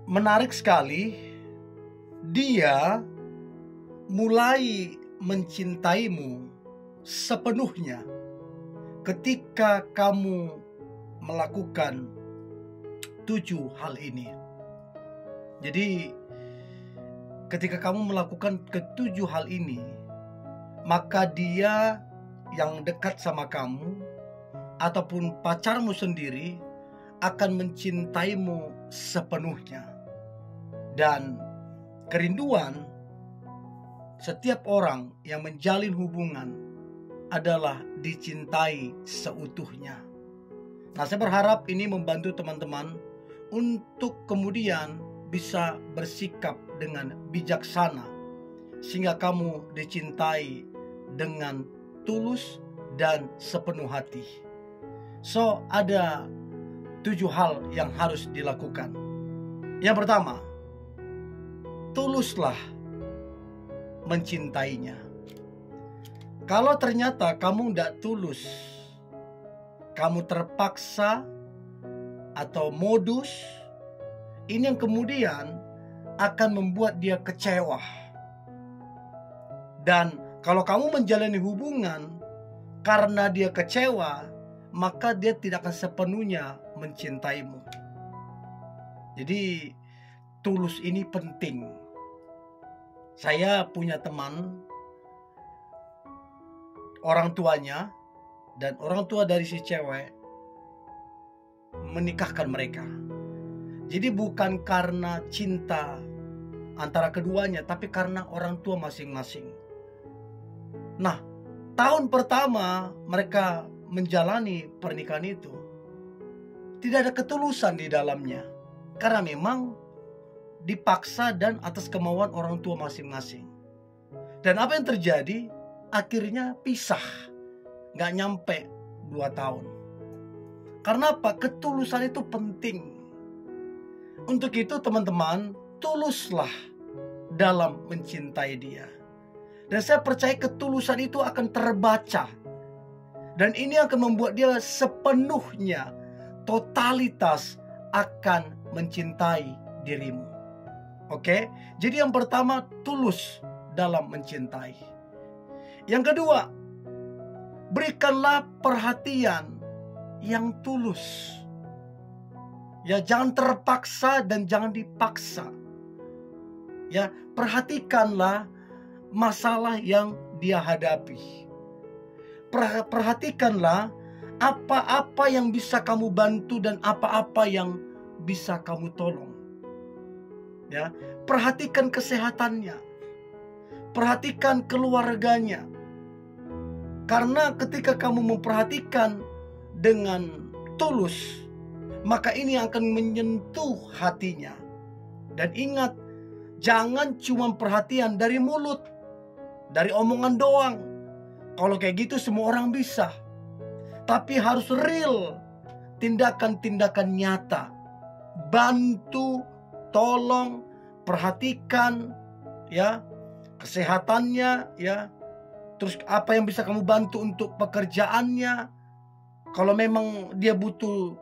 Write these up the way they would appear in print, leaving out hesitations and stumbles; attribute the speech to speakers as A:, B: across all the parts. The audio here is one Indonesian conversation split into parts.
A: menarik sekali, dia mulai mencintaimu sepenuhnya ketika kamu melakukan 7 hal ini. Jadi ketika kamu melakukan ke-7 hal ini, maka dia yang dekat sama kamu ataupun pacarmu sendiri akan mencintaimu sepenuhnya. Dan kerinduan setiap orang yang menjalin hubungan adalah dicintai seutuhnya. Nah, saya berharap ini membantu teman-teman untuk kemudian bisa bersikap dengan bijaksana sehingga kamu dicintai dengan tulus dan sepenuh hati. So, ada 7 hal yang harus dilakukan. Yang pertama, tuluslah mencintainya. Kalau ternyata kamu tidak tulus, kamu terpaksa atau modus, ini yang kemudian akan membuat dia kecewa. Dan kalau kamu menjalani hubungan karena dia kecewa, maka dia tidak akan sepenuhnya mencintaimu. Jadi tulus ini penting. Saya punya teman, orang tuanya dan orang tua dari si cewek menikahkan mereka. Jadi bukan karena cinta antara keduanya, tapi karena orang tua masing-masing. Nah, tahun pertama mereka menjalani pernikahan itu, tidak ada ketulusan di dalamnya, karena memang dipaksa dan atas kemauan orang tua masing-masing. Dan apa yang terjadi? Akhirnya pisah, gak nyampe 2 tahun. Karena apa? Ketulusan itu penting. Untuk itu teman-teman, tuluslah dalam mencintai dia. Dan saya percaya ketulusan itu akan terbaca. Dan ini akan membuat dia sepenuhnya, totalitas akan mencintai dirimu. Oke? Jadi yang pertama, tulus dalam mencintai. Yang kedua, berikanlah perhatian yang tulus. Ya, jangan terpaksa dan jangan dipaksa. Ya, perhatikanlah masalah yang dia hadapi. Perhatikanlah apa-apa yang bisa kamu bantu dan apa-apa yang bisa kamu tolong. Ya, perhatikan kesehatannya. Perhatikan keluarganya. Karena ketika kamu memperhatikan dengan tulus, maka ini akan menyentuh hatinya. Dan ingat, jangan cuma perhatian dari mulut, dari omongan doang. Kalau kayak gitu semua orang bisa. Tapi harus real, tindakan-tindakan nyata. Bantu, tolong, perhatikan ya kesehatannya ya. Terus apa yang bisa kamu bantu untuk pekerjaannya. Kalau memang dia butuh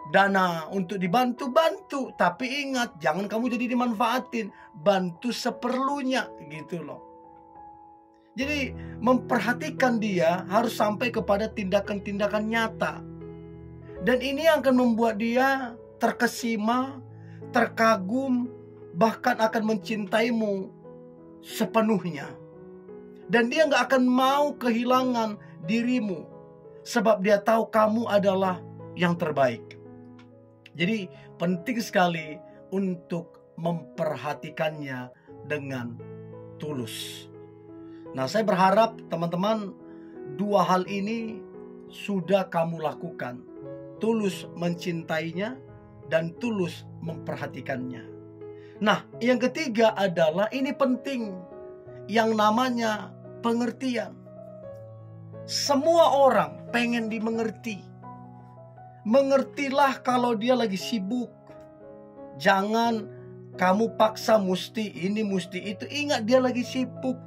A: dana untuk dibantu, bantu. Tapi ingat, jangan kamu jadi dimanfaatin. Bantu seperlunya gitu loh. Jadi memperhatikan dia harus sampai kepada tindakan-tindakan nyata. Dan ini akan membuat dia terkesima, terkagum, bahkan akan mencintaimu sepenuhnya. Dan dia gak akan mau kehilangan dirimu, sebab dia tahu kamu adalah yang terbaik. Jadi penting sekali untuk memperhatikannya dengan tulus. Nah, saya berharap teman-teman 2 hal ini sudah kamu lakukan. Tulus mencintainya dan tulus memperhatikannya. Nah, yang ketiga adalah ini penting, yang namanya pengertian. Semua orang pengen dimengerti. Mengertilah kalau dia lagi sibuk. Jangan kamu paksa mesti ini mesti itu. Ingat dia lagi sibuk.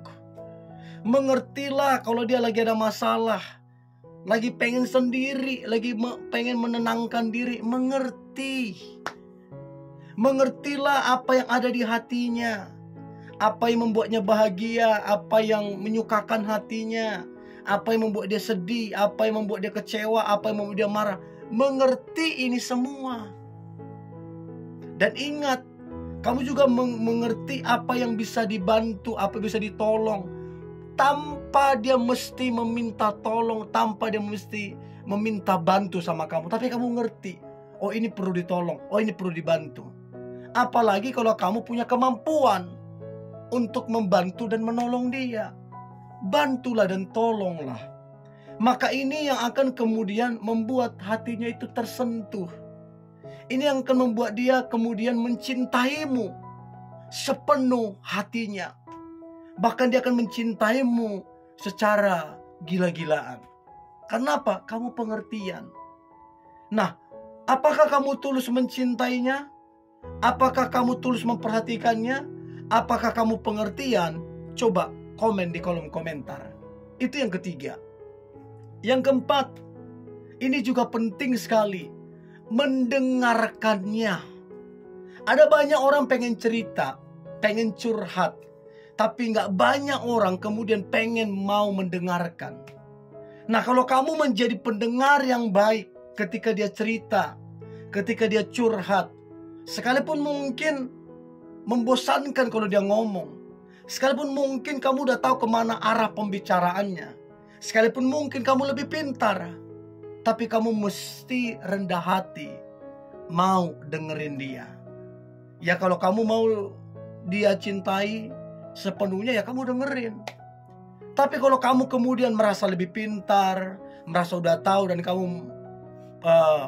A: Mengertilah kalau dia lagi ada masalah, lagi pengen sendiri, lagi pengen menenangkan diri. Mengerti. Mengertilah apa yang ada di hatinya, apa yang membuatnya bahagia, apa yang menyukakan hatinya, apa yang membuat dia sedih, apa yang membuat dia kecewa, apa yang membuat dia marah. Mengerti ini semua. Dan ingat, kamu juga mengerti apa yang bisa dibantu, apa yang bisa ditolong, tanpa dia mesti meminta tolong, tanpa dia mesti meminta bantu sama kamu. Tapi kamu ngerti, oh ini perlu ditolong, oh ini perlu dibantu. Apalagi kalau kamu punya kemampuan untuk membantu dan menolong dia. Bantulah dan tolonglah. Maka ini yang akan kemudian membuat hatinya itu tersentuh. Ini yang akan membuat dia kemudian mencintaimu sepenuh hatinya. Bahkan dia akan mencintaimu secara gila-gilaan. Kenapa? Kamu pengertian. Nah, apakah kamu tulus mencintainya? Apakah kamu tulus memperhatikannya? Apakah kamu pengertian? Coba komen di kolom komentar. Itu yang ketiga. Yang keempat, ini juga penting sekali, mendengarkannya. Ada banyak orang pengen cerita, pengen curhat, tapi gak banyak orang kemudian pengen mau mendengarkan. Nah, kalau kamu menjadi pendengar yang baik ketika dia cerita, ketika dia curhat, sekalipun mungkin membosankan kalau dia ngomong, sekalipun mungkin kamu udah tahu kemana arah pembicaraannya, sekalipun mungkin kamu lebih pintar, tapi kamu mesti rendah hati, mau dengerin dia. Ya kalau kamu mau dia cintai sepenuhnya, ya kamu dengerin. Tapi kalau kamu kemudian merasa lebih pintar, merasa udah tahu dan kamu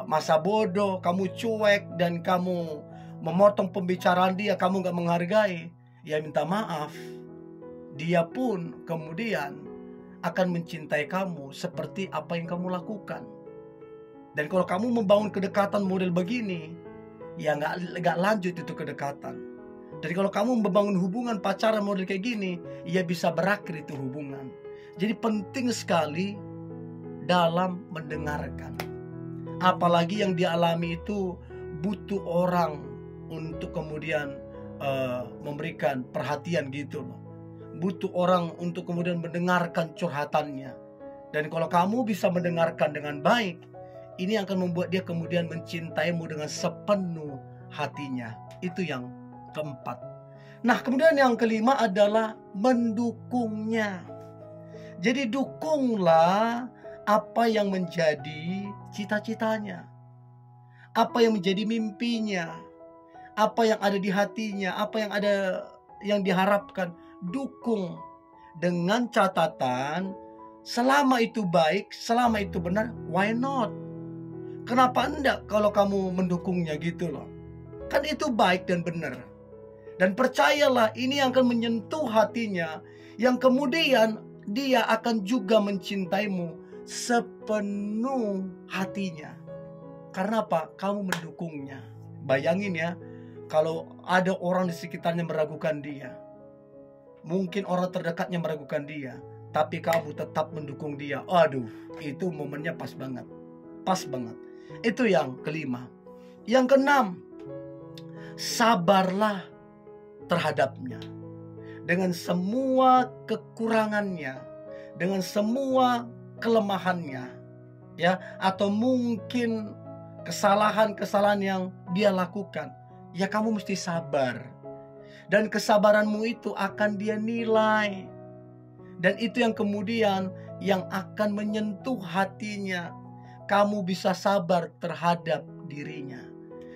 A: masa bodoh, kamu cuek dan kamu memotong pembicaraan dia, kamu gak menghargai, ya minta maaf, dia pun kemudian akan mencintai kamu seperti apa yang kamu lakukan. Dan kalau kamu membangun kedekatan model begini, ya gak lanjut itu kedekatan. Dan kalau kamu membangun hubungan pacaran model kayak gini, ya bisa berakhir itu hubungan. Jadi penting sekali dalam mendengarkan. Apalagi yang dialami itu butuh orang untuk kemudian memberikan perhatian gitu loh. Butuh orang untuk kemudian mendengarkan curhatannya. Dan kalau kamu bisa mendengarkan dengan baik, ini akan membuat dia kemudian mencintaimu dengan sepenuh hatinya. Itu yang keempat. Nah, kemudian yang kelima adalah mendukungnya. Jadi dukunglah apa yang menjadi cita-citanya, apa yang menjadi mimpinya, apa yang ada di hatinya, apa yang ada yang diharapkan. Dukung dengan catatan, selama itu baik, selama itu benar, why not? Kenapa enggak kalau kamu mendukungnya gitu loh? Kan itu baik dan benar. Dan percayalah, ini akan menyentuh hatinya, yang kemudian dia akan juga mencintaimu sepenuh hatinya. Karena apa? Kamu mendukungnya. Bayangin ya, kalau ada orang di sekitarnya meragukan dia, mungkin orang terdekatnya meragukan dia, tapi kamu tetap mendukung dia. Aduh, itu momennya pas banget. Pas banget. Itu yang kelima. Yang keenam, sabarlah terhadapnya. Dengan semua kekurangannya, dengan semua kelemahannya, ya, atau mungkin kesalahan-kesalahan yang dia lakukan, ya kamu mesti sabar. Dan kesabaranmu itu akan dia nilai. Dan itu yang kemudian yang akan menyentuh hatinya. Kamu bisa sabar terhadap dirinya.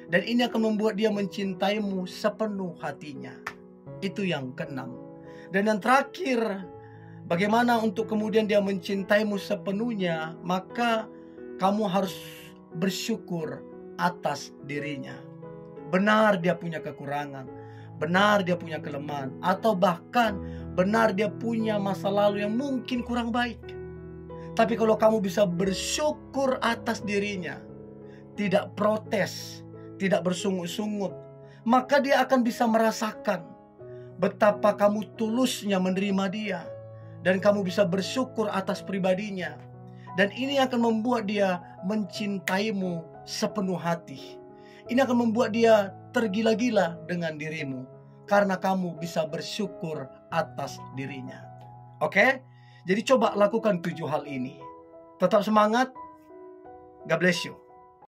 A: Dan ini akan membuat dia mencintaimu sepenuh hatinya. Itu yang keenam. Dan yang terakhir, bagaimana untuk kemudian dia mencintaimu sepenuhnya? Maka kamu harus bersyukur atas dirinya. Benar dia punya kekurangan, benar dia punya kelemahan, atau bahkan benar dia punya masa lalu yang mungkin kurang baik. Tapi kalau kamu bisa bersyukur atas dirinya, tidak protes, tidak bersungut-sungut, maka dia akan bisa merasakan betapa kamu tulusnya menerima dia. Dan kamu bisa bersyukur atas pribadinya. Dan ini akan membuat dia mencintaimu sepenuh hati. Ini akan membuat dia tergila-gila dengan dirimu, karena kamu bisa bersyukur atas dirinya. Oke? Jadi coba lakukan 7 hal ini. Tetap semangat. God bless you.